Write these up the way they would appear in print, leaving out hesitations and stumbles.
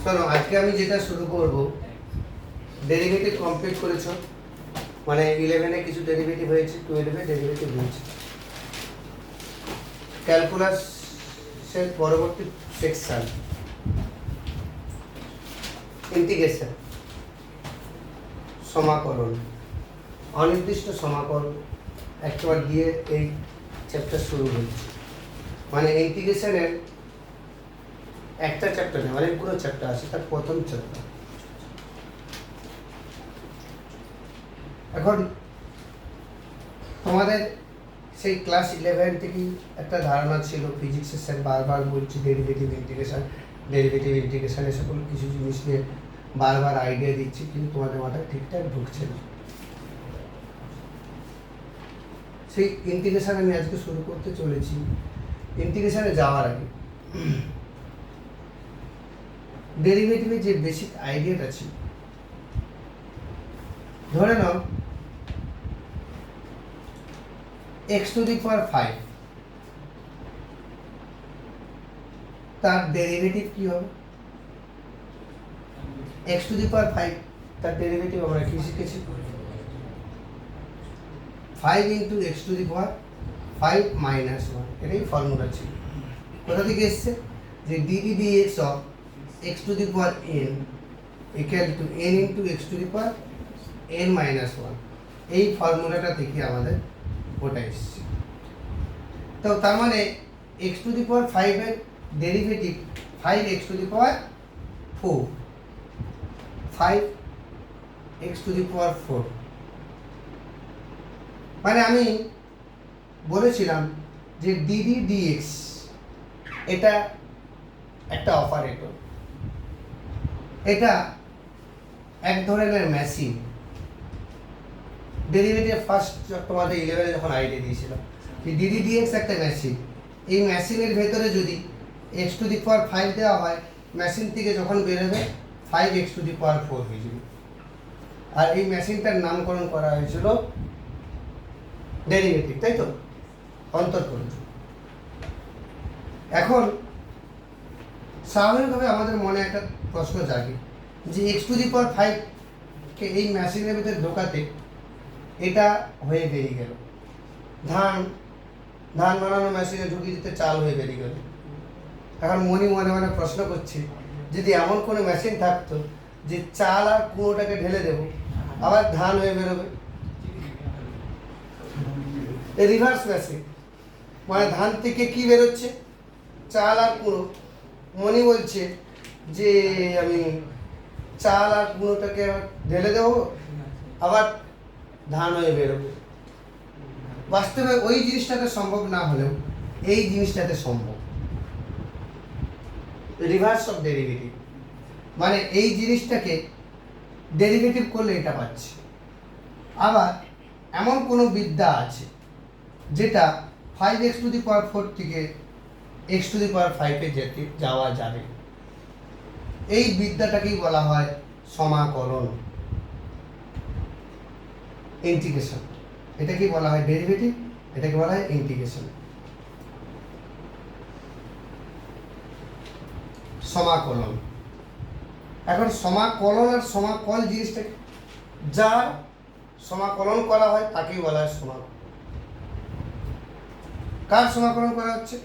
শোনো, আজকে আমি যেটা শুরু করব, ডেরিভেটিভ কমপ্লিট করেছো, মানে 11-এ কিছু ডেরিভেটিভ হয়েছে, 12-এ ডেরিভেটিভ হয়েছে। ক্যালকুলাসের পরবর্তী সেকশন ইন্টিগ্রেশন, সমাকলন, অনির্দিষ্ট সমাকলন একবার দিয়ে এই চ্যাপ্টার শুরু হয়েছে। মানে ইন্টিগ্রেশনের একটা চ্যাপ্টার নেই, অনেকগুলো চ্যাপ্টার আছে, তার প্রথম চ্যাপ্টার। এখন তোমাদের সেই ক্লাস 11 থেকেই একটা ধারণা ছিল, ফিজিক্সের স্যার বারবার বলছি ডেরিভেটিভ ইন্টিগ্রেশন, ডেরিভেটিভ ইন্টিগ্রেশন, এ সকল কিছু জিনিস নিয়ে বারবার আইডিয়া দিচ্ছি, কিন্তু তোমাদের মাথায় ঠিকঠাক ঢুকছে না। সেই ইন্টিগ্রেশন আমি আজকে শুরু করতে চলেছি। ইন্টিগ্রেশনে যাওয়ার আগে ডেরিভেটিভের যে বেসিক আইডিয়াটা ছিল, ধরে নাও x⁵ তার ডেরিভেটিভ কি হবে? x⁵ তার ডেরিভেটিভ আমরা কি শিখেছি? 5 × x⁵ -1, এটাই ফর্মুলা ছিল। কোথা থেকে এসছে? যে dd dx of x⁵n equal to n × x⁵n -1, এই ফর্মুলাটা থেকে আমাদের ওটা এসছে। তো তার মানে x⁵ এর ডেরিভেটিভ 5x⁴, 5x⁴। মানে আমি বলেছিলাম যে dd dx এটা একটা অপারেটর, এটা এক ধরনের মেশিন। ডেরিভেটিভ ফার্স্ট তোমাদের 11-এ যখন আইডিয়া দিয়েছিলাম যে dd dx একটা মেশিন, এই মেশিনের ভেতরে যদি x⁵ দেওয়া হয়, মেশিন থেকে যখন বেরোবে 5x⁴ হয়ে যাবে। আর এই মেশিনটার নামকরণ করা হয়েছিল ডেরিভেটিভ, তাই তো, অন্তর্কলন। এখন স্বাভাবিকভাবে আমাদের মনে একটা প্রশ্ন জাগে যে x⁵ কে এই মেশিনের ভিতরে ঢোকাতে এটা হয়ে বেরিয়ে গেল, ধান বানানো মেশিনে ঢুকিয়ে দিতে চাল হয়ে বেরিয়ে গেল। এখন মনে মনে প্রশ্ন করছে, যদি এমন কোনো মেশিন থাকতো যে চাল আর কুঁড়োটাকে ঢেলে দেবো, আবার ধান হয়ে বেরোবে। রিভার্স মেশিন, মানে ধান থেকে কি বেরোচ্ছে? চাল আর কুঁড়ো। মনি বলছে যে আমি চাল আর কুঁড়োটাকে ঢেলে দেবো, আবার ধান হয়ে বেরোবে। বাস্তবে ওই জিনিসটাতে সম্ভব না হলেও এই জিনিসটাতে সম্ভব। রিভার্স অফ ডেরিভেটিভ, মানে এই জিনিসটাকে ডেরিভেটিভ করলে এটা পাচ্ছি। আবার এমন কোনো বিদ্যা আছে যেটা 5x⁴ থেকে x⁵ যেতে যাওয়া যাবে, এই বিদ্যাটাকেই বলা হয় সমাকলন, ইন্টিগ্রেশন। এটাকেই বলা হয় ডেরিভেটিভ, এটাকে বলা হয় ইন্টিগ্রেশন, সমাকলন। এখন সমাকলন আর সমাকল জিনিসটা, যার সমাকলন করা হয় তাকেই বলা হয় সমাকলন। কার সমাকলন করা হচ্ছে?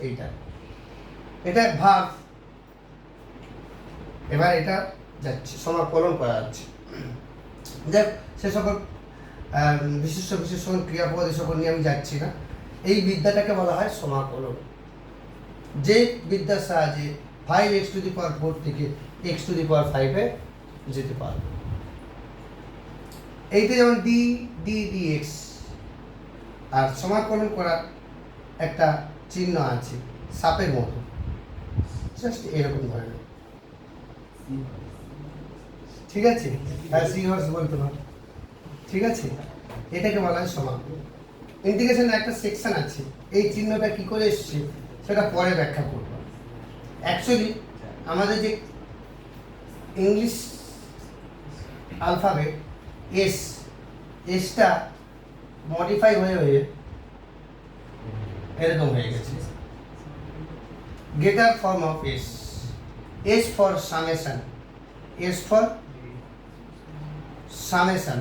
এটা ভাগ, এবার এটা যাচ্ছে সমাকলন করা যাচ্ছে। দেখ, সে সকল বিশেষ ক্রিয়াপদ এ সকল নিয়ে আমি যাচ্ছি না। এই বিদ্যাটাকে বলা হয় সমাকলন, যে বিদ্যার সাহায্যে 5x⁴ থেকে x⁵ যেতে পারবে। এইটা যেমন dd dx, আর সমাকলন করার একটা চিহ্ন আছে সাপের মতো, জাস্ট এরকম ধরনের, ঠিক আছে? আর সিহর্স বলতে পারো, ঠিক আছে? এটাকে বলা হয় সমাকলন। ইন্টিগ্রেশনের একটা সেকশন আছে, এই চিহ্নটা কি করে এসছে সেটা পরে ব্যাখ্যা করব। অ্যাকচুয়ালি আমাদের যে ইংলিশ অ্যালফাবেট এসটা মডিফাই হয়ে এরকম হয়ে গেছে। greater form of s, s for summation, s for summation,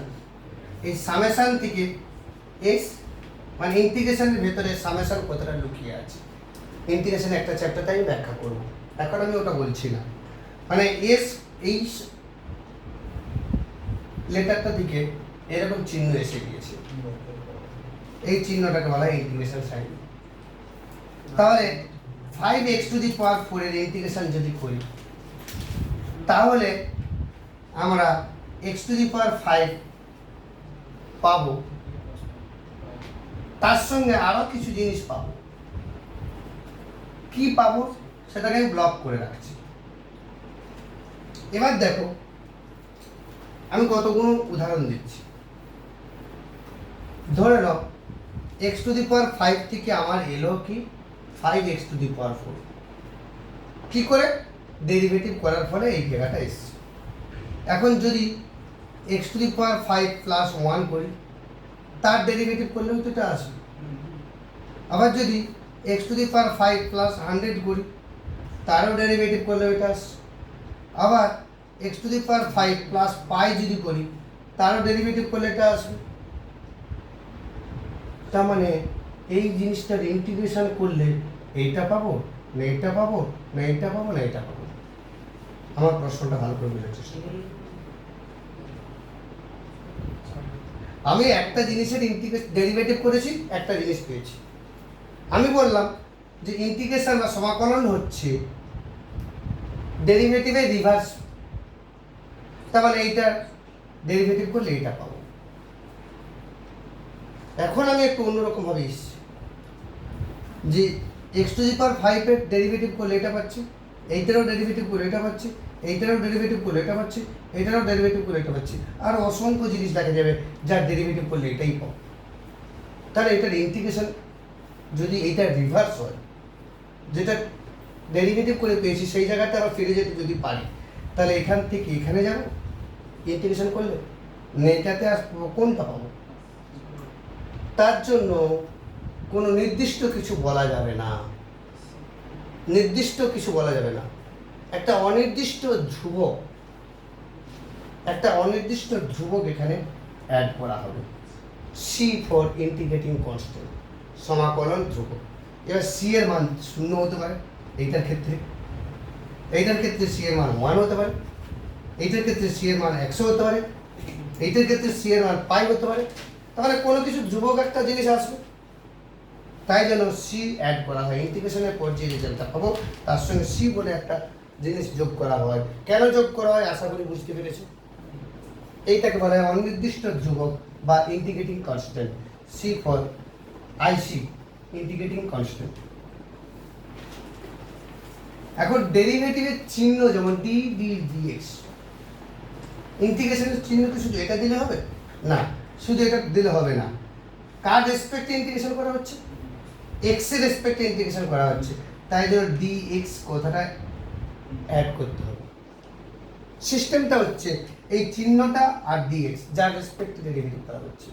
এই সামেশন থেকে এস মানে ইন্টিগ্রেশনের ভেতরে সামেশন কতটা লুকিয়ে আছে, ইন্টিগ্রেশন একটা চ্যাপ্টারতে আমি ব্যাখ্যা করব, এখন আমি ওটা বলছি না। মানে এস এই লেটারটা দিকে এরকম চিহ্ন এসে গিয়েছে, এই চিহ্নটাকে বলা হয় ইন্টিগ্রেশন সাইন। তাহলে 5x⁴ এর ইন্টিগ্রেশন যদি করি তাহলে আমরা x⁵ পাবো, তার সঙ্গে আরো কিছু জিনিস পাবো। কি পাবো সেটাকে আমি ব্লক করে রাখছি। এবার দেখো আমি কতগুলো উদাহরণ দিচ্ছি। ধরে নাও x⁵ থেকে আমার এলো কি 5x⁴। কি করে? ডেরিভেটিভ করার ফলে এই জায়গাটা এসছে। এখন যদি x⁵ প্লাস 1 করি তার ডেরিভেটিভ করলেও তো এটা আসবে। আবার যদি x⁵ প্লাস 100 করি তারও ডেরিভেটিভ করলেও এটা আসবে। আবার x⁵ প্লাস পাই যদি করি তারও ডেরিভেটিভ করলে এটা আসবে। তার মানে এই জিনিসটার ইন্টিগ্রেশন করলে এইটা পাবো না এইটা পাবো না এইটা পাবো না এইটা পাবো। আমার প্রশ্নটা ভালো করে বোঝার চেষ্টা করুন। আমি একটা জিনিসের ডেরিভেটিভ করেছি, একটা জিনিস পেয়েছি। আমি বললাম যে ইন্টিগ্রেশন বা সমাকলন হচ্ছে ডেরিভেটিভের রিভার্স। তার মানে এইটা ডেরিভেটিভ করলে এইটা পাবো। এখন আমি একটু অন্যরকম ভাবে এসেছি যে x⁵ এর ডেরিভেটিভ করলে এটা পাচ্ছি, এইটারও ডেরিভেটিভ করলে এটা পাচ্ছি, এইটারও ডেরিভেটিভ করলে এটা পাচ্ছি, এইটারও ডেরিভেটিভ করলে এটা পাচ্ছি, আর অসংখ্য জিনিস দেখা যাবে যার ডেরিভেটিভ করলে এটাই পাবো। তাহলে এটার ইন্টিগ্রেশন যদি এইটা রিভার্স হয়, যেটা ডেরিভেটিভ করে পেয়েছি সেই জায়গাটা আবার ফিরে যেতে যদি পারি তাহলে এখান থেকে এখানে যাব ইন্টিগ্রেশন করলে, এটাতে আসবো, কোনটা পাবো? তার জন্য কোনো নির্দিষ্ট কিছু বলা যাবে না, নির্দিষ্ট কিছু বলা যাবে না। একটা অনির্দিষ্ট ধ্রুবক এখানে অ্যাড করা হবে, সি ফর ইন্টিগ্রেটিং কনস্ট্যান্ট, সমাকলন ধ্রুবক। এবার সি এর মান 0 হতে পারে, এইটার ক্ষেত্রে সি এর মান 1 হতে পারে, এইটার ক্ষেত্রে সি এর মান 100 হতে পারে, এইটার ক্ষেত্রে সি এর মান পাই হতে পারে। তাহলে কোনো কিছু ধ্রুবক একটা জিনিস আসবে, তাই জন্য সি অ্যাড করা হয়। ইন্টিগ্রেশনের পর যে রেজাল্টটা পাবো তার সঙ্গে সি বলে একটা জিনিস যোগ করা হয়। কেন যোগ করা হয় আশা করি বুঝতে পেরেছো। এইটাকে বলা হয় অনির্দিষ্ট ধ্রুবক বা integrating constant, c for IC, integrating constant. এখন ডেরিভেটিভের চিহ্ন যেমন ডি ডি ডিএক্স, ইন্টিগ্রেশনের চিহ্ন কি শুধু এটা দিলে হবে? না, শুধু এটা দিলে হবে না। কার রেসপেক্টে ইন্টিগ্রেশন করা হচ্ছে? এক্স এর রেসপেক্টে ইন্টিগ্রেশন করা হচ্ছে, তাই জন্য ডিএক্স কথাটা অ্যাড করতে হবে। সিস্টেমটা হচ্ছে এই চিহ্নটা আর ডিএক্স যার রেসপেক্টে ডেরিভেটিভ করা হচ্ছে।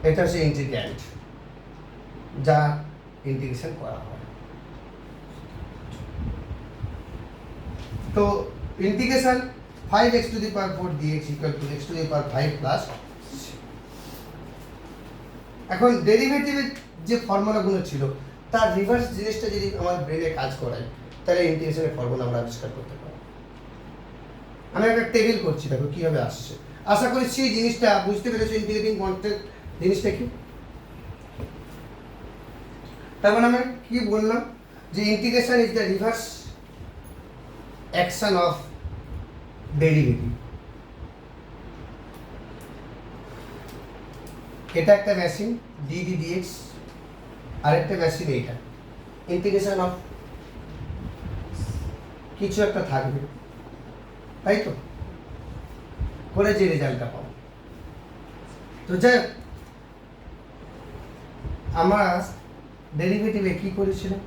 এটা হচ্ছে ইন্টিগ্র্যান্ড যা ইন্টিগ্রেশন করা হয়। তো integration 5x⁴ dx = x⁵ plus. এখন ডেরিভেটিভের যে ফর্মুলাগুলো ছিল তার রিভার্স জিনিসটা যদি আমার ব্রেনে কাজ করায় তাহলে ইন্টিগ্রেশনের ফর্মুলা আমরা আবিষ্কার করতে পারবো। আমি একটা টেবিল করছি, দেখো কিভাবে আসছে। আশা করি সেই জিনিসটা বুঝতে পেরেছো, ইন্টিগ্রেটিং কনস্ট্যান্ট জিনিসটা কি। তার মানে আমি কি বললাম যে integration is the reverse action of derivative. এটা একটা মেশিন ডি ডি ডিএক্স, আরেকটা মেশিন এইটা ইন্টিগ্রেশন অফ কিছু একটা থাকবে, তাই তো করে যে রেজাল্টটা পাবো। তো যাই আমরা ডেরিভেটিভে কি করেছিলাম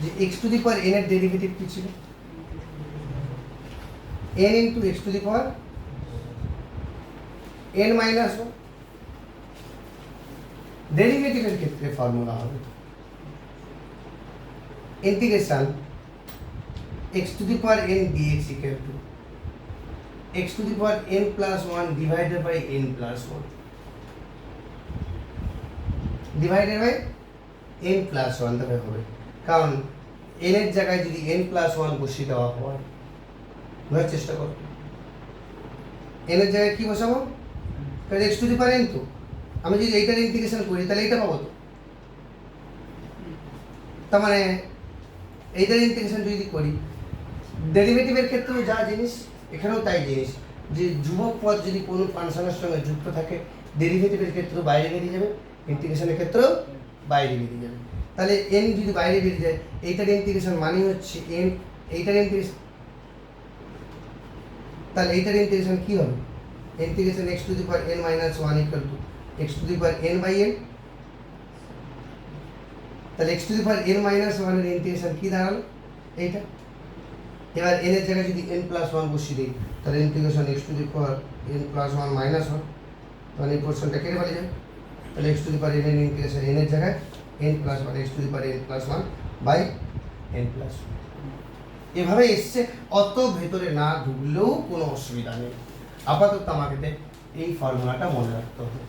যে x⁴n এর ডেরিভেটিভ কি ছিল? n into x⁴n - 1। ডেরিভেটিভের ক্ষেত্রে ফর্মুলা হবে integration x to the power n dx equal to x to the power n plus 1 divided by n plus 1 divided by n plus 1 তবে হবে, কারণ n এর জায়গায় যদি n plus 1 বসিয়ে দেওয়া হয়, বোঝার চেষ্টা করো, n এর জায়গায় কি বসাবো, কারণ x to the power n, তো আমি যদি এইটার ইন্টিগ্রেশন করি তাহলে এইটা পাবো, তো তার মানে এইটার ইন্টিগ্রেশন যদি করি, ডেরিভেটিভের ক্ষেত্রেও যা জিনিস এখানেও তাই জিনিস, যে ধ্রুবক পদ যদি কোনো ফাংশনের সঙ্গে যুক্ত থাকে ডেরিভেটিভের ক্ষেত্রেও বাইরে বেরিয়ে যাবে, ইন্টিগ্রেশনের ক্ষেত্রেও বাইরে বেরিয়ে যাবে। তাহলে n যদি বাইরে বেরিয়ে যায়, এইটার ইন্টিগ্রেশন মানে হচ্ছে n, এইটার ইন্টিগ্রেশন, তাহলে এইটার ইন্টিগ্রেশন কি হবে, integration x to the power n minus 1 equal to x to the power n by n, তাহলে x to the power n minus 1 এর ইন্টিগ্রেশন কি দাঁড়ালো, এইটা। এবার n এর জায়গায় যদি n plus 1 বসিয়ে দিই, তাহলে integration x to the power n plus 1 minus 1, মানে এই পোর্শনটা কেটে ফেলে যাবে, তাহলে x to the power n এর ইন্টিগ্রেশন n এর জায়গায় n plus 1 x to the power n plus 1 by n plus 1, এভাবে এসছে। অত ভেতরে না ঢুকলেও কোনো অসুবিধা নেই, আপাতত আমাকে এই ফর্মুলাটা মনে রাখতে হবে,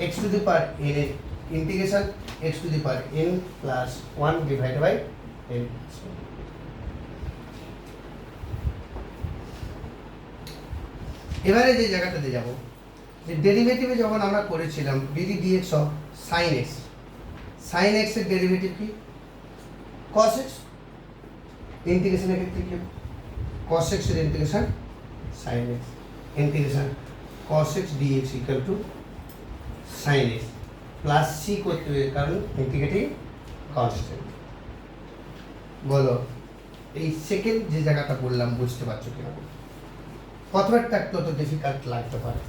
x to the power n এর integration x to the power n plus 1 divided by n plus 1। এবারে যে জায়গাটাতে যাব, যে ডেরিভেটিভে যখন আমরা করেছিলাম dd dx of sin x, sin x এর ডেরিভেটিভ কি cos x, ইন্টিগ্রেশনের ক্ষেত্রে কি cos x এর integration sin x, integration cos x dx equal to sin x plus c করতে হবে, কারণ ইন্টিগ্রেটিং কনস্ট্যান্ট। বলো এই সেকেন্ড যে জায়গাটা বললাম বুঝতে পারছো কিনা, কতটা তত ডিফিকাল্ট লাগতে পারে,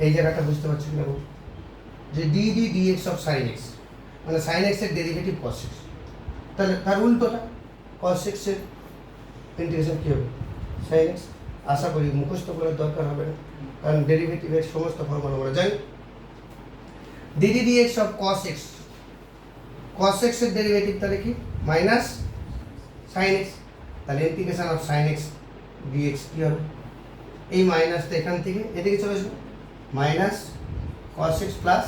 এই জায়গাটা বুঝতে পারছো কিনা, যে dd dx of sin x মানে sin x এর ডেরিভেটিভ cos x, তাহলে তার উল্টোটা cos x এর ইন্টিগ্রেশন কি হবে sin x। আশা করি মুখস্থ করার দরকার হবে না, কারণ ডেরিভেটিভের সমস্ত ফর্মুলা আমরা জানি। dd dx of cos x, cos x এর ডেরিভেটিভ তাহলে কি মাইনাস sin x, তাহলে integration of sin x dx কি হবে, এই মাইনাসটা এখান থেকে এদিকে চলে আসবে, মাইনাস cos x প্লাস,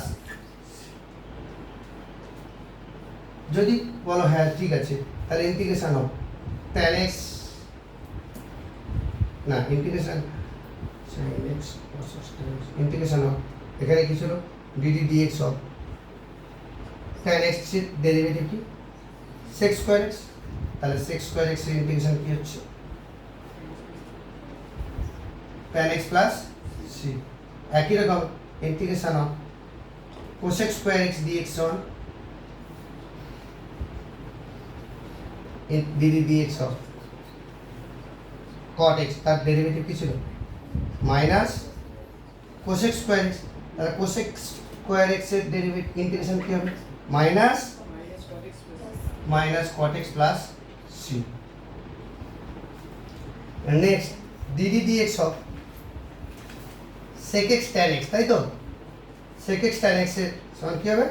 যদি বলো হ্যাঁ ঠিক আছে, তাহলে ইন্টিগ্রেশন অফ tan x, না integration sin x cos x integration of, এখানে কি ছিল dd dx of tan x এর ডেরিভেটিভ কি sec স্কয়ার x, তাহলে sec স্কয়ার x এর ইন্টিগ্রেশন কি হচ্ছে tan x প্লাস c, একই রকম integration of cosec square x dx on dd dx of cot x, তার ডেরিভেটিভ কি ছিল মাইনাস cosec স্কয়ার x, তাহলে cosec স্কয়ার x এর ডেরিভেটিভ ইন্টিগ্রেশন কি হবে minus cot x plus c। Next dd dx of sec x tan x, তাই তো sec x tan x এর সমান কি হবে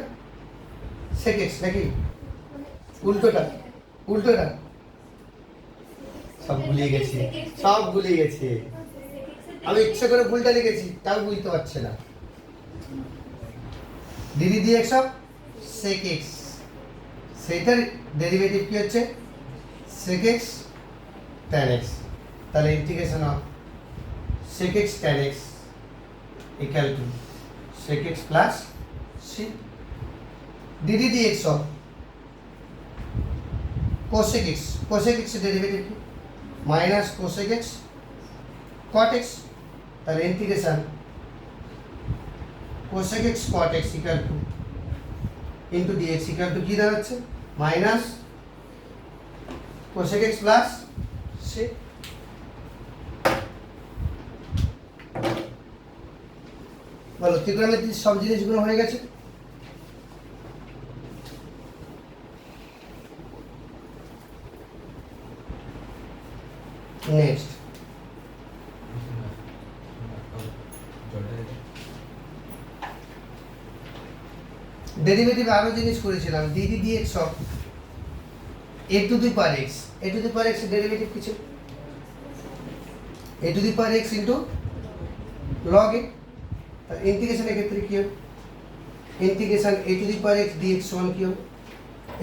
sec x, নাকি উল্টোটা, উল্টোটা সব ভুলিয়ে গেছি, সব ভুলিয়ে গেছি, আমি ইচ্ছা করে ভুলটা লিখেছি তাও বুঝতে পারছে না। dd dx of sec x, সেইটার ডেরিভেটিভ কি হচ্ছে sec x tan x, তাহলে integration of sec x tan x equal to sec x plus c, dd dx of cosec x, cosec x এর ডেরিভেটিভ কি minus cosec x cot x, তাহলে integration cosec x cot x equal to into dx equal to কি দাঁড়াচ্ছে minus cosec x plus c। বলো ত্রিকোণমিতির সব জিনিসগুলো হয়ে গেছে। নেক্সট ডেরিভেটিভ আরো জিনিস করেছিলাম, dd dx of a to the power x. A to the power x এর ডেরিভেটিভ কি ছিল? A to the power x into log a. তাহলে ইন্টিগ্রেশনের ক্ষেত্রে কি হবে? Integration a to the power x dx সমান কি হবে?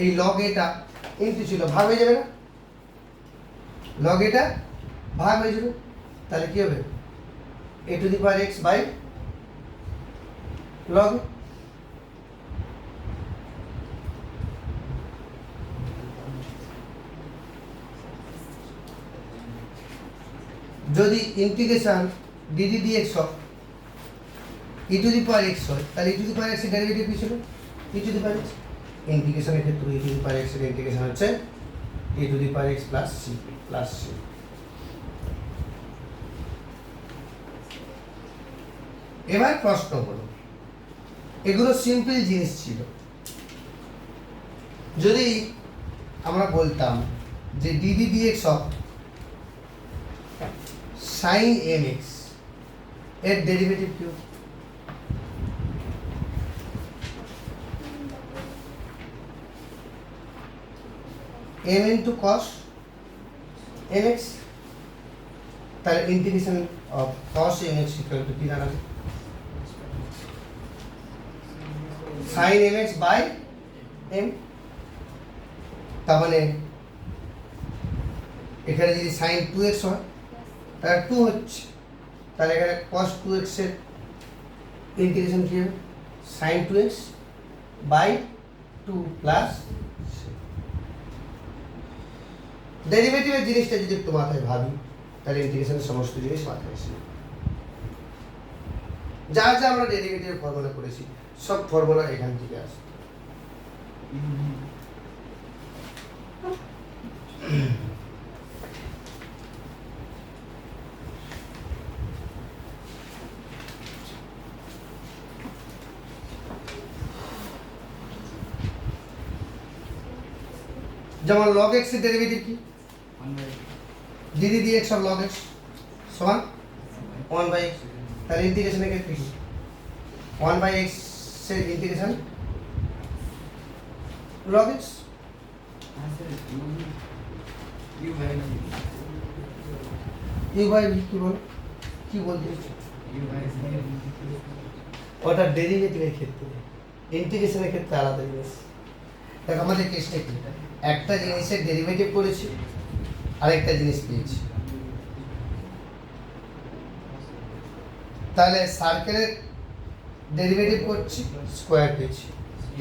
এই লগ এটা ইন্টু ছিল, ভাগ হয়ে যাবে না? লগ এটা ভাগ হয়ে যাবে, তাহলে কি হবে? A to the power x by log. যদি integration dd dx of e to the power x হয়, তাহলে e to the power x এর ডেরিভেটিভ কি ছিল? E to the power x. ইন্টিগ্রেশনের ক্ষেত্রে e to the power x এর integration হচ্ছে e to the power x plus c plus c. এবার প্রশ্ন হলো, এগুলো সিম্পল জিনিস ছিল। যদি আমরা বলতাম যে dd dx of sine m x এর ডেরিভেটিভ কি? M into cos m x, তাহলে integration of cos m x equal to কি দাঁড়াবে? Sine m x by m. তার মানে এখানে যদি সাইন টু এক্স হয় তাহলে টু হচ্ছে, তাহলে এখানে কস টু এক্স এর ইন্টিগ্রেশন কি হবে? Sine two x by two plus ডেরিভেটিভের জিনিসটা যদি একটু মাথায় ভাবি, তাহলে ইন্টিগ্রেশনের সমস্ত জিনিস মাথায় আসে। যা যা আমরা ডেরিভেটিভের ফর্মুলা করেছি সব ফর্মুলা এখান থেকে আসে। যেমন log x এর ডেরিভেটিভ কি? D d dx of log x সমান 1/x। তাহলে ইন্টিগ্রেশনের ক্ষেত্রে কি? 1/x এর integration log x। U by v কি বল, কি বলতে চাইছো? ওটা ডেরিভেটিভের ক্ষেত্রে, ইন্টিগ্রেশনের ক্ষেত্রে আলাদা জিনিস। দেখো আমাদের কেসটা কি, একটা জিনিসের ডেরিভেটিভ করেছি, আরেকটা জিনিস পেয়েছি। তাহলে সার্কেলের ডেরিভেটিভ করছি, স্কোয়ার পেয়েছি।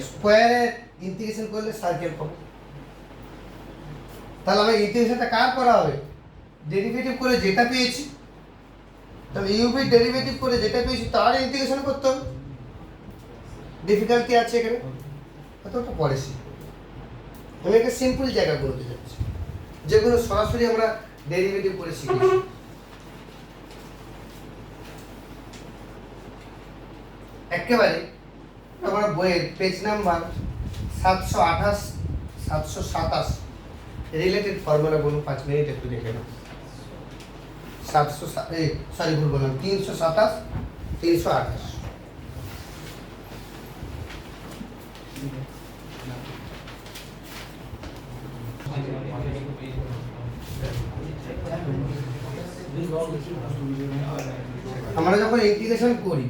স্কোয়ারের ইন্টিগ্রেশন করলে সার্কেল পাবো। তাহলে আমার ইন্টিগ্রেশনটা কার করা হবে? ডেরিভেটিভ করে যেটা পেয়েছি, তাহলে ইউবি ডেরিভেটিভ করে যেটা পেয়েছি তার ইন্টিগ্রেশন করতে হবে। ডিফিকাল্টি আছে এখানে, এতটা পরে শিখব। আমি একটা সিম্পল জায়গাগুলোতে যাচ্ছি, যেগুলো সরাসরি আমরা ডেরিভেটিভ করে শিখেছি। একেবারে আমার বইয়ের পেজ নাম্বার 728 727 রিলেটেড ফর্মুলা গুলো 5 মিনিট একটু দেখে নাও। 327 328। আমরা যখন ইন্টিগ্রেশন করি,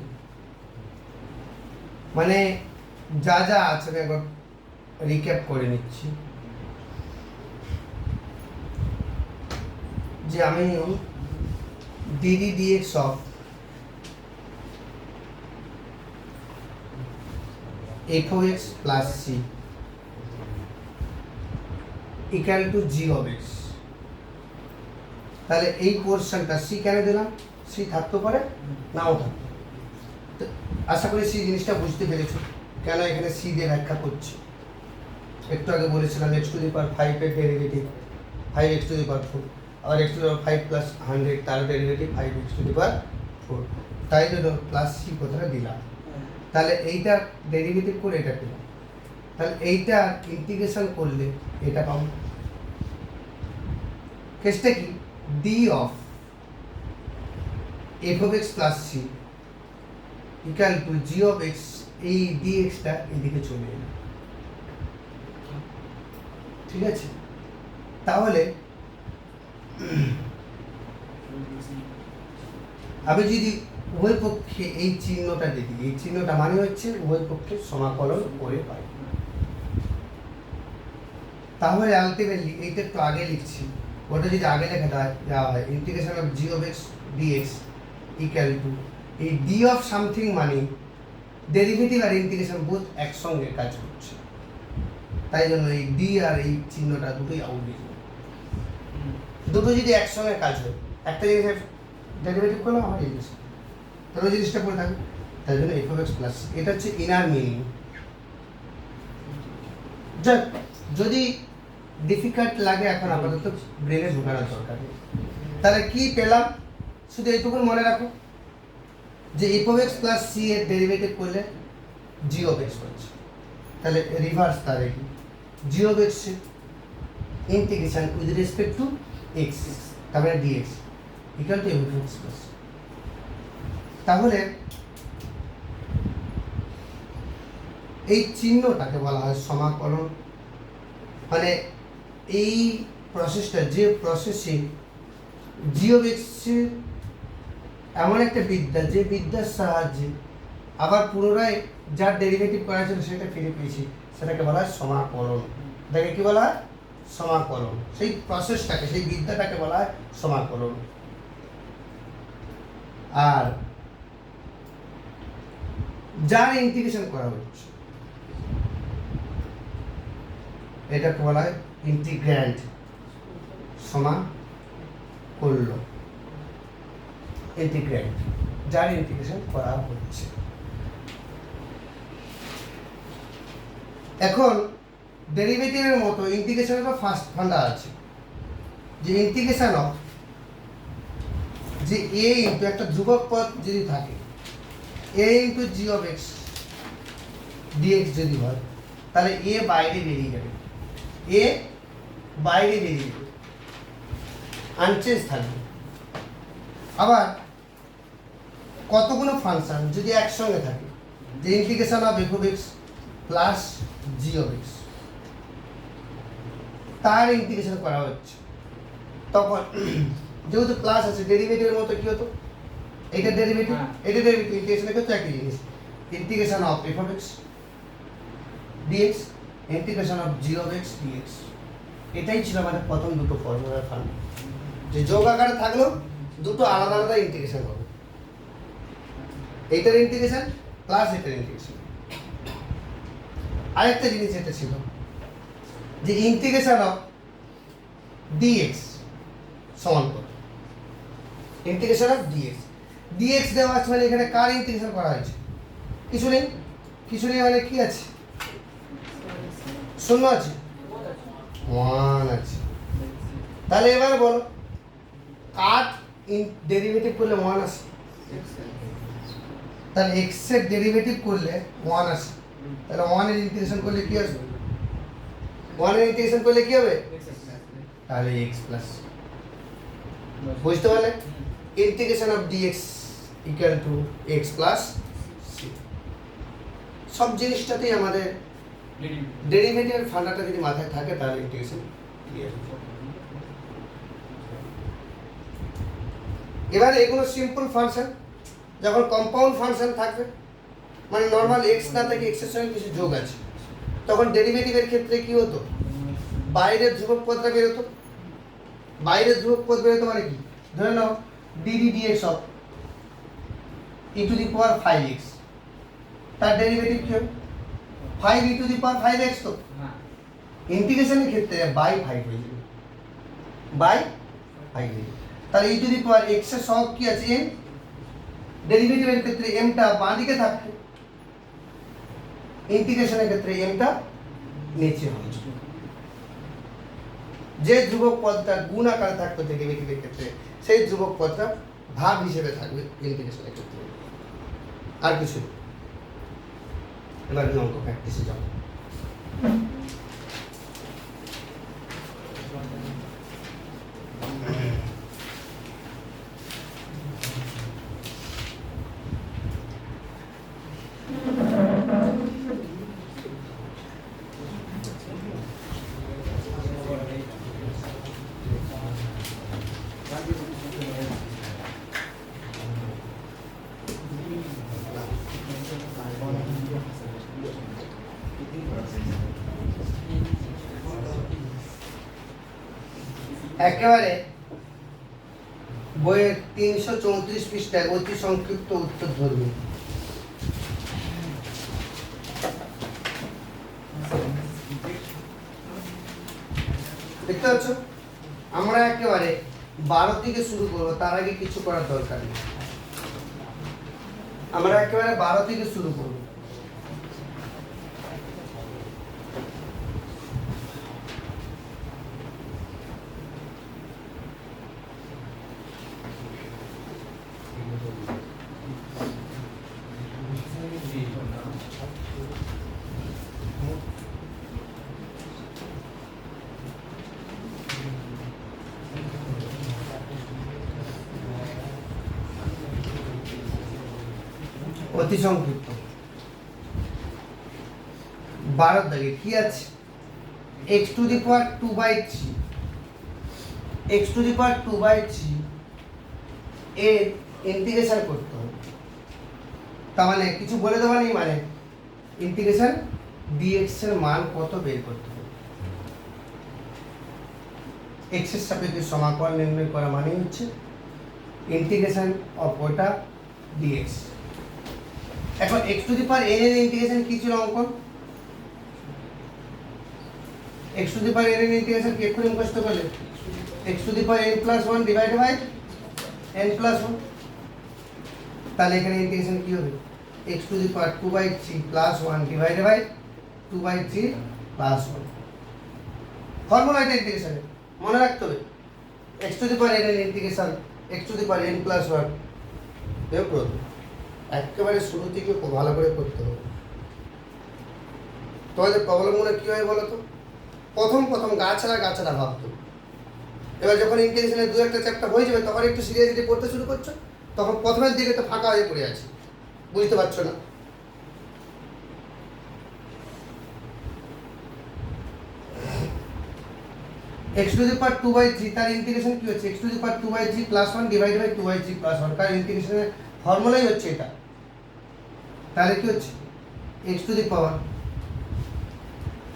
মানে যা যা আছে একবার রিক্যাপ করে নিচ্ছি। যে আমি d d dx of f of x plus c equal to g of x, তাহলে এই পোর্শনটা সি কেন দিলাম? সি থাকতে পারে, নাও থাকতে পারে। তো আশা করি সি জিনিসটা বুঝতে পেরেছো কেন এখানে সি দিয়ে ব্যাখ্যা করছি। একটু আগে বলেছিলাম এক্স টু দি পাওয়ার 5 এর derivative 5x two the power 4, আবার x to the power 5 plus 100 তার derivative 5x two the power 4, তাই জন্য প্লাস সি কথাটা দিলাম। তাহলে এইটা ডেরিভেটিভ করে এটা পেলাম, তাহলে এইটা ইন্টিগ্রেশন করলে এটা পাবো। কেসটা কি? D of f of x plus c equal to g of x এই ডিএক্সটা এদিকে চলে এলো, ঠিক আছে? তাহলে আমি যদি উভয় পক্ষে এই চিহ্নটা দিই, এই চিহ্নটা মানে হচ্ছে উভয় পক্ষে সমাকলন করে পাই। তাহলে আলটিমেটলি এইটা একটু আগে লিখছি, ওটা যদি আগে লেখা দেওয়া হয় integration of g of x dx equal to এই ডি অফ সামথিং মানে ডেরিভেটিভ আর ইন্টিগ্রেশন বোথ একসঙ্গে কাজ করছে, তাই জন্য এই ডি আর এই চিহ্নটা দুটোই আউট দিয়ে দেবো। দুটো যদি একসঙ্গে কাজ হয়, একটা জিনিসের ডেরিভেটিভ করলে আমার এই জিনিস, তাহলে জিনিসটা করে থাকবে, তাই জন্য এফ অফ এক্স প্লাস এটা হচ্ছে ইনার মিনিং। যাক, যদি ডিফিকাল্ট লাগে এখন আপাতত ব্রেনে ঢোকানোর দরকার নেই। তাহলে কি পেলাম, শুধু এইটুকু মনে রাখো যে f of x plus c এর ডেরিভেটিভ করলে জি অফ এক্স হচ্ছে, তাহলে রিভার্স তাহলে কি g of x integration with respect to x তারপরে dx equal to f of x plus. তাহলে এই চিহ্নটাকে বলা হয় সমাকলন, মানে এই প্রসেসটা, যে প্রসেসে জি অফ এক্স এমন একটা বিদ্যা, যে বিদ্যার সাহায্যে আবার পুনরায় যার ডেরিভেটিভ করা ছিল সেটা ফিরে পেয়েছি, সেটাকে বলা হয় সমাকলন। এটাকে কি বলা হয়? সমাকলন। সেই প্রসেসটাকে, সেই বিদ্যাটাকে বলা হয় সমাকলন। আর যার ইন্টিগ্রেশন করা হচ্ছে এটাকে বলা হয় ইন্টিগ্র্যান্ড, সমাকল্য, ইন্টিগ্র্যান্ড, যার ইন্টিগ্রেশন করা হচ্ছে। এখন ডেরিভেটিভের মতো ইন্টিগ্রেশনেরও ফার্স্ট ফান্ডা আছে, যে ইন্টিগ্রেশন অফ যে এ ইন্টু একটা ধ্রুবক পদ যদি থাকে, a into g of x dx যদি হয়, তাহলে এ বাইরে বেরিয়ে যাবে, এ বাইরে বেরিয়ে যাবে, আনচেঞ্জ থাকবে। আবার কতগুলো ফাংশন যদি একসঙ্গে থাকে, যে integration of f of x plus G of x, তার ইন্টিগ্রেশন করা হচ্ছে, তখন যেহেতু প্লাস আছে ডেরিভেটিভের মতো কি হতো, এটা ডেরিভেটিভ এটা ডেরিভেটিভ, ইন্টিগ্রেশন কিন্তু একই জিনিস, integration of f of x dx integration of g of x dx. এটাই ছিল আমাদের প্রথম দুটো ফর্মুলার ফান্ড, যে যোগ আকারে থাকলেও দুটো আলাদা আলাদা ইন্টিগ্রেশন হবে, এইটার ইন্টিগ্রেশন প্লাস এটার ইন্টিগ্রেশন। আরেকটা জিনিস এটা ছিল যে ইন্টিগ্রেশন অফ ডিএক্স সমান কত, ইন্টিগ্রেশন অফ ডিএক্স, ডিএক্স দেওয়া আছে মানে এখানে কার ইন্টিগ্রেশন করা হয়েছে, কিছু নেই, কিছু নেই মানে কি আছে, শূন্য আছে, 1 আছে। তাহলে এবার বলো কার ডেরিভেটিভ করলে 1 আসে, তাহলে এক্স এর ডেরিভেটিভ করলে 1 আসে, তাহলে 1 এর ইন্টিগ্রেশন করলে কি আসবে, 1 এর ইন্টিগ্রেশন করলে কি হবে, তাহলে এক্স প্লাস। বুঝতে পারলে? Integration of dx equal to x plus c. সব জিনিসটাতেই আমাদের ডেরিভেটিভের ফান্ডাটা যদি মাথায় থাকে তাহলে ইন্টিগ্রেশন ক্লিয়ার। এবার এগুলো সিম্পল ফাংশন, যখন কম্পাউন্ড ফাংশন থাকবে, মানে নর্মাল এক্স না থেকে এক্স এর সঙ্গে কিছু যোগ আছে, তখন ডেরিভেটিভের ক্ষেত্রে কি হতো, বাইরের ধ্রুবক পদটা বেরোতো, বাইরের ধ্রুবক পদ বেরোতো মানে কি, ধরে নাও dd dx of e to the power 5x, তার ডেরিভেটিভ কি হবে 5 ই টু দি পাওয়ার 5x, তো ইন্টিগ্রেশনের ক্ষেত্রে বাই 5 হয়ে যাবে, বাই 5 হয়ে যাবে। তাহলে e to the power x এর সহগ কি আছে m, ডেরিভেটিভের ক্ষেত্রে m টা বাঁ দিকে থাকবে, ইন্টিগ্রেশনের ক্ষেত্রে m টা নিচে হবে। যে ধ্রুবক পদটা গুণ আকারে থাকবে ডেরিভেটিভের ক্ষেত্রে, সেই ধ্রুবক পদটা ভাগ হিসেবে থাকবে ইন্টিগ্রেশনের ক্ষেত্রে, আর কিছু। এবার অঙ্ক প্র্যাকটিসে যাও। একেবারে বইয়ের 334 পৃষ্ঠায় অতি সংক্ষিপ্ত উত্তর ধরবে। দেখতে পাচ্ছ, আমরা একেবারে 12 থেকে শুরু করবো, তার আগে কিছু করার দরকার নেই। আমরা একেবারে 12 থেকে শুরু করবো। অতি সংক্ষিপ্ত 12 দাগে কি আছে? x to the power 2/3 x to the power 2/3 এর ইন্টিগ্রেশন করতে হবে। তার মানে কিছু বলে দেওয়া নেই, মানে ইন্টিগ্রেশন dx এর মান কত বের করতে হবে। x এর সাপেক্ষে সমাকলন নির্ণয় করা মানে হচ্ছে ইন্টিগ্রেশন অফ ওটা dx। এখন x to the power n এর ইন্টিগ্রেশন কি ছিল অঙ্কন? x to the power n এর ইন্টিগ্রেশন কি এক্ষুনি মুখস্থ করলে? x to the power n plus 1 divided by n plus 1। তাহলে এখানে ইন্টিগ্রেশন কি হবে? x to the power 2/3 plus 1 divided by 2/3 plus 1। Formula এটা ইন্টিগ্রেশনের মনে রাখতে হবে। x to the power n এর integration x to the power n plus 1 বিয়োগ করব। একেবারে শুরু থেকে খুব ভালো করে করতে হবে। তোমাদের প্রবলেমগুলো কি হয় বলো তো? প্রথম গাছড়া ভাবতো, এবার যখন ইন্টিগ্রেশনের দু একটা চ্যাপ্টার হয়ে যাবে তখন একটু সিরিয়াসলি পড়তে শুরু করছো, তখন প্রথমের দিকে তো ফাঁকা হয়ে পড়ে আছে, বুঝতে পারছো না। x টু দি পাওয়ার 2/3 তার ইন্টিগ্রেশন কি হচ্ছে? x to the power 2/3 plus 1 divided by 2/3 plus 1, কার ইন্টিগ্রেশনের ফর্মুলাই হচ্ছে এটা। তাহলে কি হচ্ছে? x to the power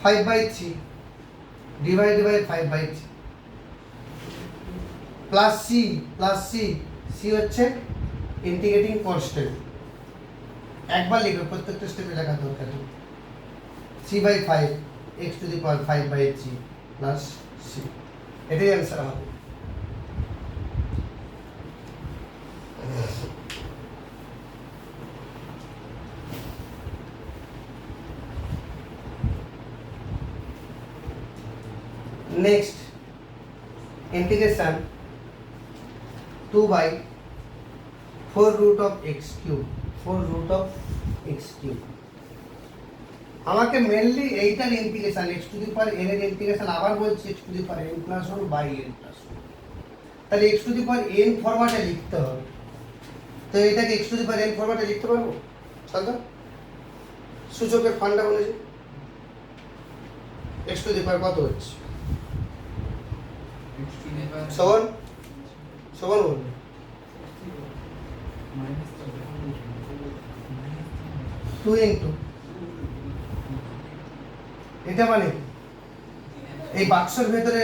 5/3 divided by 5/3 plus c হচ্ছে ইন্টিগ্রেটিং কনস্ট্যান্ট। একবার লিখবে, প্রত্যেকটা স্টেপে লেখা দরকার নেই। c/5 x to the power 5/3 plus c, এটাই অ্যান্সার হবে। Next integration 2/4 root of x cube, 4 root of x cube। আমাকে মেনলি এইটার integration x to the power n এর ইন্টিগ্রেশন আবার বলছি x to the power n plus 1 by n plus 1। তাহলে x to the power n ফরম্যাটে লিখতে হবে। তো এটাকে x to the power n ফরম্যাটে লিখতে পারবো? চলো, সূচকের ফান্ডা বলেছি x টু দি পাওয়ার কত হচ্ছে? সমান বলবে 2 ইনটু এটা, মানে এই বাক্সের ভেতরে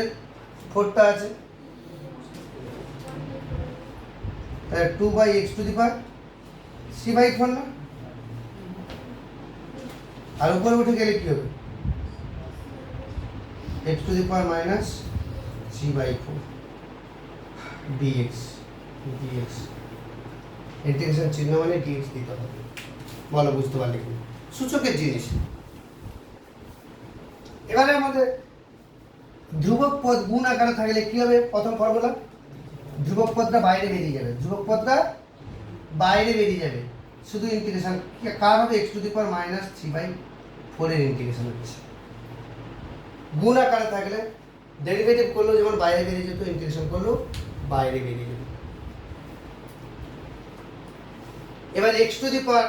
4টা আছে, তাহলে 2/x two the power c/4 না? আর উপরে উঠে গেলে কি হবে? x to the power minus c/4 dx। Integration চিহ্ন মানে dx দিতে হবে। বলো বুঝতে পারলে কি? সূচকের জিনিস। এবারে আমাদের ধ্রুবক পদ গুণ আকারে থাকলে কি হবে? প্রথম ফর্মুলা, ধ্রুবক পদটা বাইরে বেরিয়ে যাবে, শুধু ইন্টিগ্রেশন কার হবে? x to the power minus 3/4 এর ইন্টিগ্রেশন হচ্ছে। গুণ আকারে থাকলে ডেরিভেটিভ করলেও যেমন বাইরে বেরিয়ে যেত, ইন্টিগ্রেশন করলেও বাইরে বেরিয়ে যেত। এবার x to the power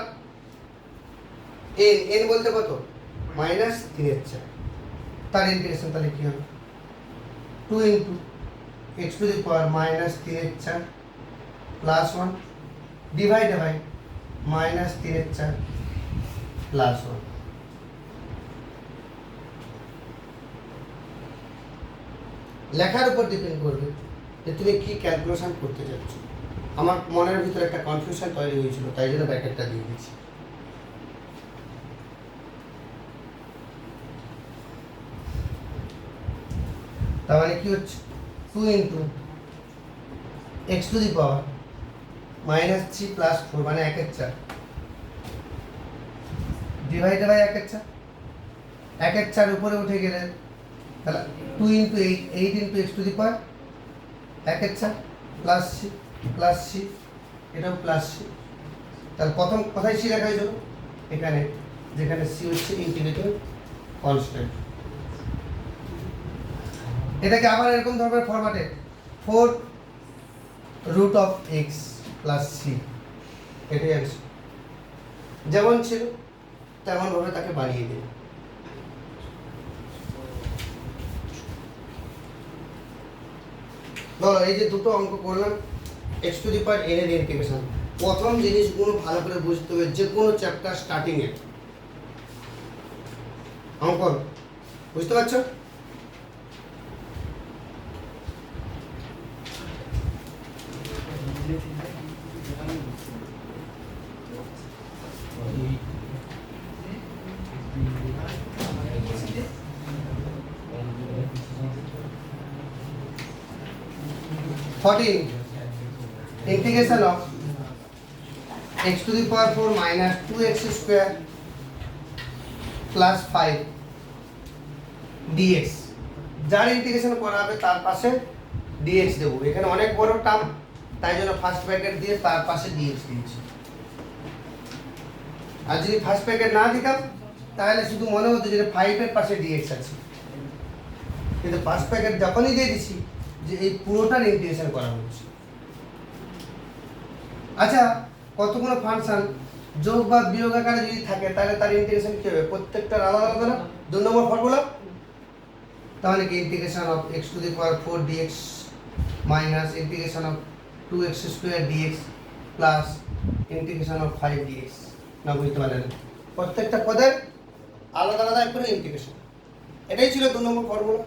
n বলতে কত? মাইনাস 3/4, তার ইন্টিগ্রেশন তাহলে কি হবে? 2 into x to the power minus 3/4 plus 1 divide by minus 3/4 plus 1। লেখার উপর ডিপেন্ড করবে যে তুমি কি ক্যালকুলেশন করতে চাচ্ছ। আমার মনের ভিতরে একটা কনফিউশন তৈরি হয়েছিল, তাই জন্য ব্র্যাকেটটা দিয়ে দিচ্ছি। তার মানে কি হচ্ছে 2 into x to the power -3 + 4 মানে 1/4 ডিভাইডেড বাই 1/4 1/4 উপরে উঠে গেলে তাহলে 2 into 8 into x to the power 1/4 plus c plus c, এটাও প্লাস সি। তাহলে প্রথম কোথায় সি লেখা হয়েছিল? এখানে, যেখানে সি হচ্ছে ইন্টিগ্রেটিং কনস্ট্যান্ট। এটাকে আবার এরকম ধরনের ফরম্যাটে 4√(x + c) এটাই অ্যান্সার। যেমন ছিল তেমন ভাবে তাকে বানিয়ে দিন। ধরো এই যে দুটো অঙ্ক করলাম, x to the power n এর ইন্টিগ্রেশন। প্রথম জিনিসগুলো ভালো করে বুঝতে হবে, যে কোনো চ্যাপ্টার স্টার্টিং এ অঙ্ক বুঝতে পারছো? Integration of x to the power 4 minus 2x square plus 5 dx। যার ইন্টিগ্রেশন করা হবে তার পাশে dx দেবো। এখানে অনেক বড় টার্ম, তাই জন্য ফার্স্ট ব্র্যাকেট দিয়ে তার পাশে dx দিয়েছি। আর যদি ফার্স্ট ব্র্যাকেট না দিতাম তাহলে শুধু মনে হতো যে 5 এর পাশে dx আছে, কিন্তু ফার্স্ট ব্র্যাকেট যখনই দিয়ে দিছি যে এই পুরোটার ইন্টিগ্রেশন করা হচ্ছে। আচ্ছা, কতগুলো ফাংশন যোগ বা বিয়োগ আকারে যদি থাকে তাহলে তার ইন্টিগ্রেশন কি হবে? প্রত্যেকটার আলাদা আলাদা না? 2 নম্বর ফর্মুলা। তাহলে কি integration of x to the power 4 dx minus integration of 2x square dx plus integration of 5 dx। না বুঝতে পারলেন? প্রত্যেকটা পদের আলাদা আলাদা করে ইন্টিগ্রেশন। এটাই ছিল 2 নম্বর ফর্মুলা।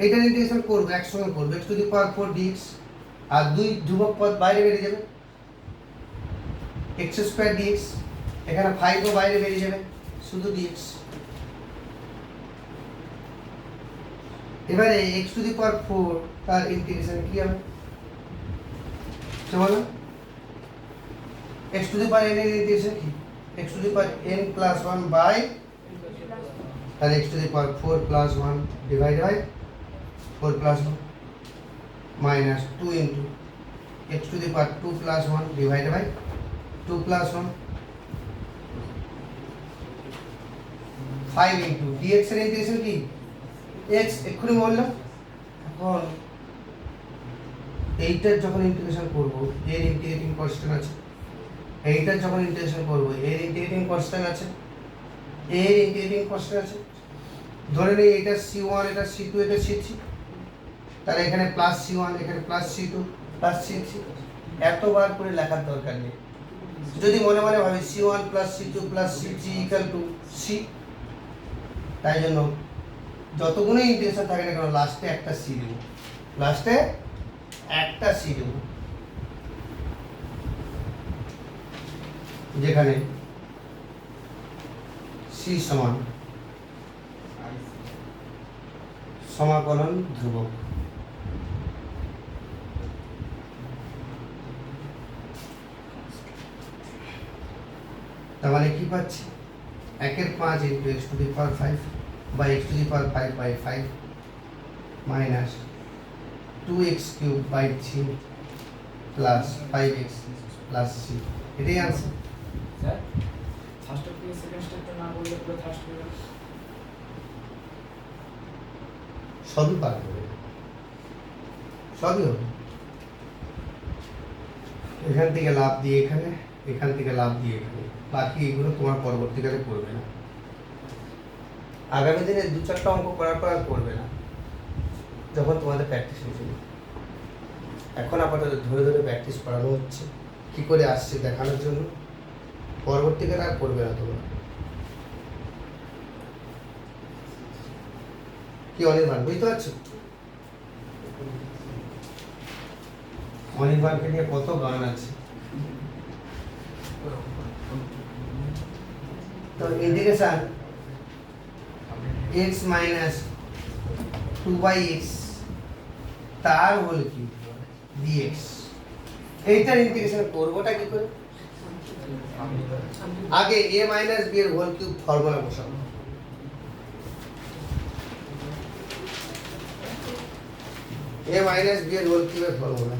এটার ইন্টিগ্রেশন করব, একসঙ্গে করব, x to the power 4 dx, আর দুই ধ্রুবক পদ বাইরে বেরিয়ে যাবে, x স্কয়ার dx, এখানে 5 ও বাইরে বেরিয়ে যাবে, শুধু dx। এবারে x টু দি পাওয়ার 4 তার ইন্টিগ্রেশন কি হবে? সমান x to the power n এর ইন্টিগ্রেশন কি? x to the power n plus 1 by, তাহলে x to the power 4 plus 1 divide by 4 plus 1 minus 2 into x to the power 2 plus 1 divided by 2 plus 1 5 into dx এর integration কি? x এক্ষুনি বললাম। এখন এইটার যখন ইন্টিগ্রেশন করব, এর ইন্টিগ্রেটিং কনস্ট্যান্ট আছে, এইটার যখন ইন্টিগ্রেশন করব, এর ইন্টিগ্রেটিং কনস্ট্যান্ট আছে, এর ইন্টিগ্রেটিং কনস্ট্যান্ট আছে। ধরে নেই এটা c1, এটা c2, এটা c3, তাহলে এখানে প্লাস c1, এখানে প্লাস c2, প্লাস c3। এতবার করে লেখার দরকার নেই। যদি মনে মনে ভাবি c1 plus c2 plus c3 equal to c, তাই জন্য যতগুলো ইন্টিগ্রেশন থাকে না কেন লাস্টে একটা c দেব, লাস্টে একটা c দেব, যেখানে c সমান সমাকলন ধ্রুবক। তার মানে কি পাচ্ছি? 1/5 into x to the power 5 by x to the power 5 by 5 minus 2x cube by 3 plus 5x plus c। এটাই আনসার। স্যার ফার্স্ট অফ দিয়ে সেকেন্ড স্টেপটা না বললে পুরো ফার্স্ট হয়ে যাবে। সবই পারবে, সবই হবে। এখান থেকে লাভ দিয়ে এখানে, এখান থেকে লাভ দিয়ে এখানে, বাকি এগুলো তোমার পরবর্তীকালে করবে না। আগামী দিনে 2-4টা অঙ্ক করার পর আর করবে না, যখন তোমাদের প্র্যাকটিস হয়ে যাবে। এখন আপাতত ধরে ধরে প্র্যাকটিস করানো হচ্ছে, কি করে আসছে দেখানোর জন্য। পরবর্তীকালে আর করবে না তোমরা। কি অনির্বাণ, বুঝতে পারছো? অনির্বাণকে নিয়ে কত গান আছে। তো ইন্টিগ্রেশন x মাইনাস 2/x তার হোল কিউব dx, এইটার ইন্টিগ্রেশন করবোটা কি করে? আগে a মাইনাস b এর হোল কিউব ফর্মুলা বসাবো। a মাইনাস b এর হোল কিউবের ফর্মুলা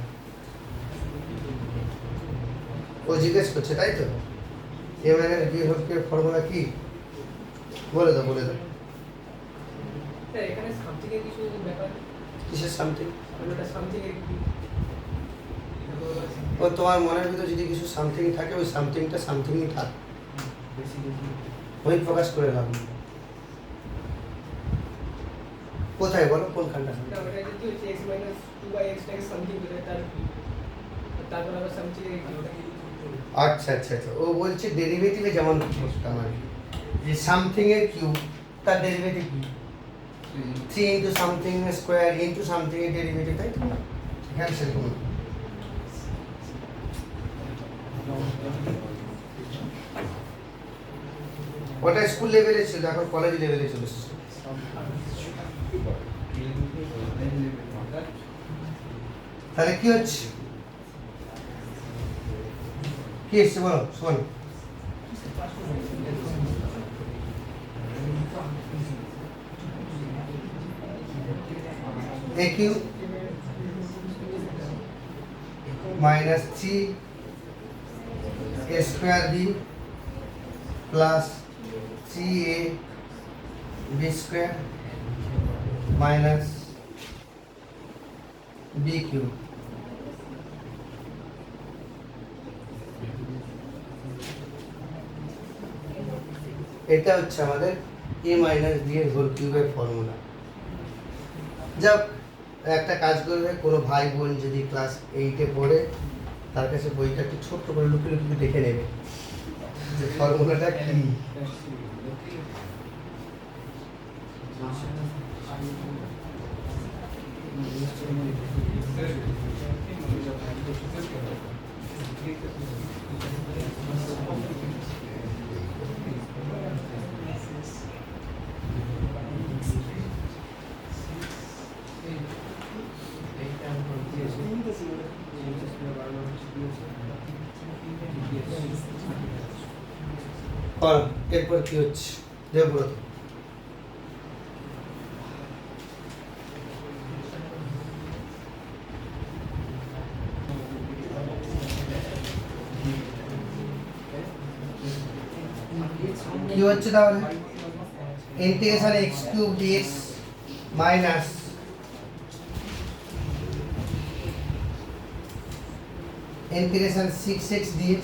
ও জিজ্ঞেস করছে, তাই তো? a মাইনাস b এর হোল কিউবের ফর্মুলা কি বলে দাও, বলে দাও। স্যার এখানে সামথিং এর কিছু ব্যাপার, কিসের সামথিং? ওটা সামথিং এর কি ও তোমার মনের ভিতরে যদি কিছু সামথিং থাকে, ওই সামথিংটা সামথিংই থাক, বেশি বেশি ওই প্রকাশ করে লাভ নেই। কোথায় বলো, কোনখানটা? না ওটা যদি হচ্ছে x minus 2/x টাকে সামথিং বলে তার তারপর আবার সামথিং এর কি ওটা কি আচ্ছা আচ্ছা আচ্ছা, ও বলছে ডেরিভেটিভে যেমন করতাম আর কি, যে সামথিং এর কিউব তার ডেরিভেটিভ কি? 3 into something square into something এর ডেরিভেটিভ, তাই তো? এখানে সেরকম না। ওটা স্কুল লেভেলে ছিল, এখন কলেজ লেভেলে চলে এসেছে। তাহলে কি হচ্ছে, কি এসছে বলো শোন। a cube minus 3 a square b plus 3a b square minus b cube. এটা হচ্ছে আমাদের a মাইনাস b এর হোল কিউবের ফর্মুলা। যাক, একটা কাজ করবে, কোনো ভাই বোন যদি ক্লাস 8-এ পড়ে, তার কাছে বইটা একটু ছোট্ট করে লুকিয়ে লুকিয়ে দেখে নেবে যে ফর্মুলাটা কি। করো, এরপর কি হচ্ছে দেবব্রত? কি হচ্ছে তাহলে? Integration x cube dx minus integration 6x dx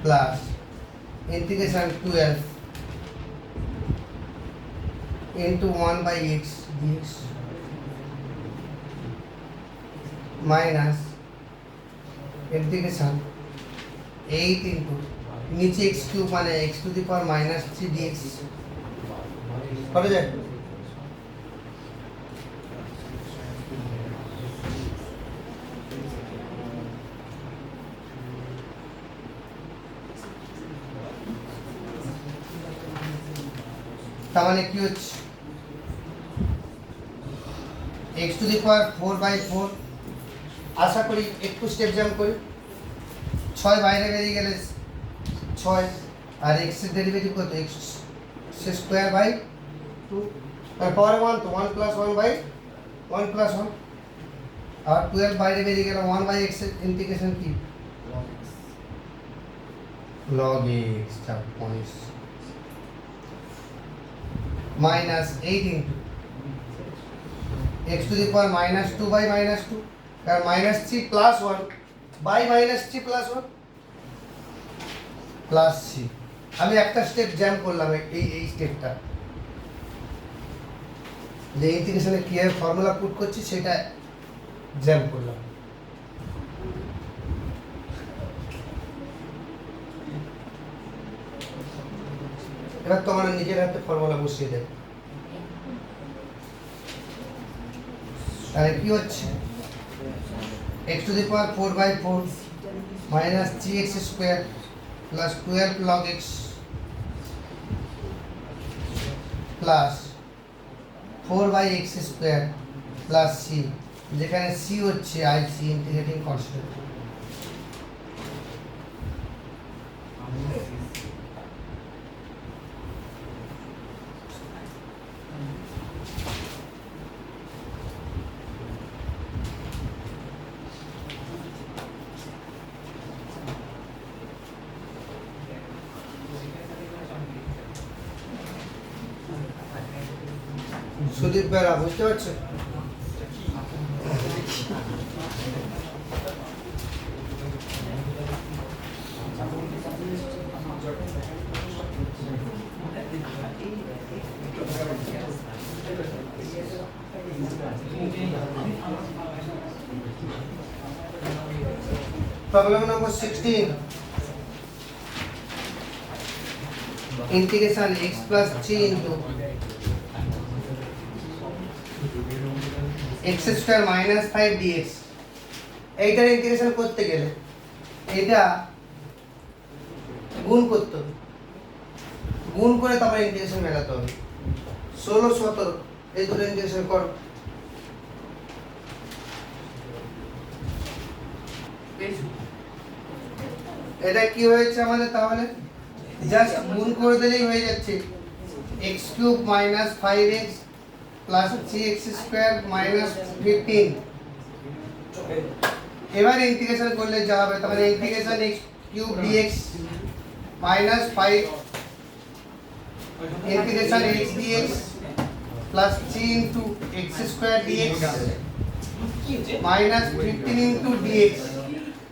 plus integration 12 into 1/x dx minus integration 8 into नीचे x cube माने x to the power minus 3 dx पढ़ जाए। তাহলে কি হচ্ছে, x টু দি পাওয়ার 4/4, আশা করি একটু স্টেপ জাম্প করি, 6 বাইরে বেরিয়ে গেলে 6, আর x এর ডেরিভেটিভ কত? x স্কয়ার বাই 2, আর পাওয়ার 1 তো 1 প্লাস 1 বাই 1 প্লাস 1, আর 12 বাইরে বেরিয়ে গেলে 1/x এর ইন্টিগ্রেশন কি? log x চাপ points minus 8 into x to the power minus 2 by minus 2, और minus 3 plus 1 by minus 3 plus 1 plus c। আমি একটা স্টেপ জ্যাম করলাম, এই স্টেপটা যে ইন্টিগ্রেশনে কি এর ফর্মুলা পুট করছি সেটা জ্যাম করলাম। এবার তোমরা নিজের হাতে ফর্মুলা বসিয়ে দেবে। তাহলে কি হচ্ছে x to the power 4/4 minus 3x square plus 12 log x plus 4/x square plus c, যেখানে c হচ্ছে IC integrating constant. Sudip Bera বুঝতে পারছো? Problem number 16. Integration x plus 3 into x square minus 5 dx. এইটার ইন্টিগ্রেশন করতে গেলে এটা গুণ করতে হবে, গুণ করে তারপরে ইন্টিগ্রেশন মেলাতে হবে। 16 17 এই দুটো ইন্টিগ্রেশন করো। এটা কি হয়েছে আমাদের? তাহলে জাস্ট গুণ করে দিলেই হয়ে যাচ্ছে x cube minus 5x plus 3x square minus 15। এবার ইন্টিগ্রেশন করলে যা হবে, তাহলে integration x cube dx minus 5 integration x dx plus 3 into x square dx minus 15 into dx।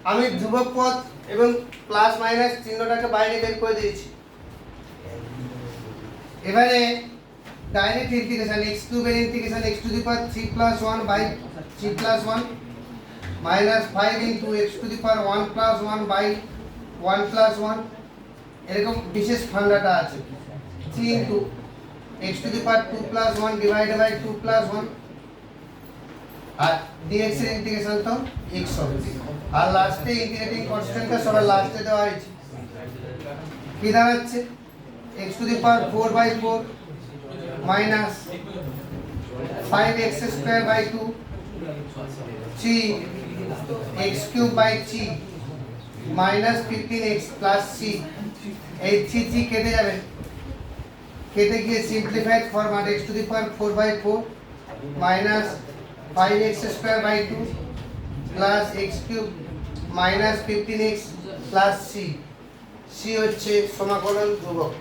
আমি ধ্রুবক পদ এবং প্লাস মাইনাস চিহ্নটাকে বাইরে বের করে দিয়েছি। এবারে ডাইরেক্ট ইন্টিগ্রেশন x কিউবের integration x to the power 3 plus 1 by 3 plus 1 minus 5 into x to the power 1 plus 1 by 1 plus 1, এরকম বিশেষ ফান্ডাটা আছে। 3 into x to the power 2 plus 1 divided by 2 plus 1, আর dx এর ইন্টিগ্রেশন তো x হবে। আর লাস্টে ইন্টিগ্রেটিং কনস্ট্যান্টটা সবার লাস্টে দেওয়া হয়েছে। কি দাঁড়াচ্ছে? x to the power 4/4 minus 5x square by 2 3 x cube by 3 minus 15x plus c। এই 3 কেটে যাবে, কেটে গিয়ে simplified format x to the power 4/4 minus 5x square by 2 plus x cube minus 15x plus c। c হচ্ছে সমাকলন ধ্রুবক।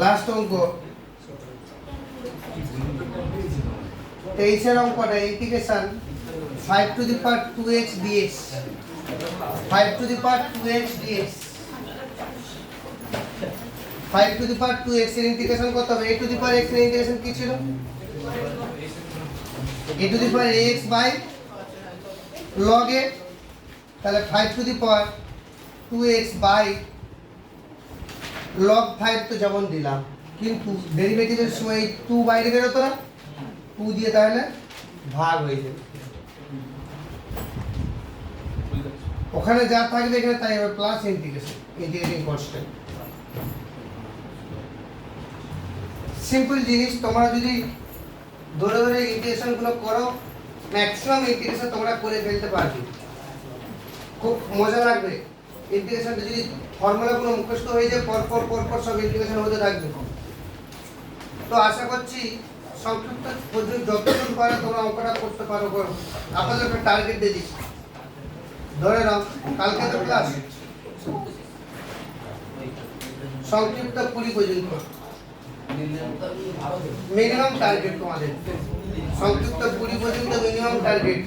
Last অঙ্ক 23 এর অঙ্কটা integration 5 to the power 2x dx 5 to the power 2x dx 5 to the power 2x এর integration কত হবে? a to the power x এর ইন্টিগ্রেশন কি ছিল? a to the power x by log a। তাহলে 5 to the power 2x by log 5 তো যেমন দিলাম, কিন্তু ডেরিভেটিভের সময় 2 বাইরে বের হতো না, 2 দিয়ে তাহলে ভাগ হয়ে যাবে। ওখানে যা থাকবে এখানে তাই হবে, plus integration integrating constant. Simple জিনিস, তোমরা যদি ধরে ধরে ইন্টিগ্রেশন গুলো করো, ম্যাক্সিমাম ইন্টিগ্রেশন তোমরা করে ফেলতে পারবে, খুব মজা লাগবে। ইন্টিগ্রেশনটা যদি ফর্মুলা গুলো মুখস্থ হয়ে যায়, পর পর সব ইন্টিগ্রেশন হতে থাকবে। তো আশা করছি সংক্ষিপ্ত পদ্ধতি যতক্ষণ পারো তোমরা অঙ্কটা করতে পারো করো। আপনাদের একটা টার্গেট দিয়ে দিচ্ছি, ধরে নাও কালকে তো ক্লাস, সংক্ষিপ্ত 20 পর্যন্ত মিনিমাম টার্গেট তোমাদের, সংক্ষিপ্ত 20 পর্যন্ত মিনিমাম টার্গেট।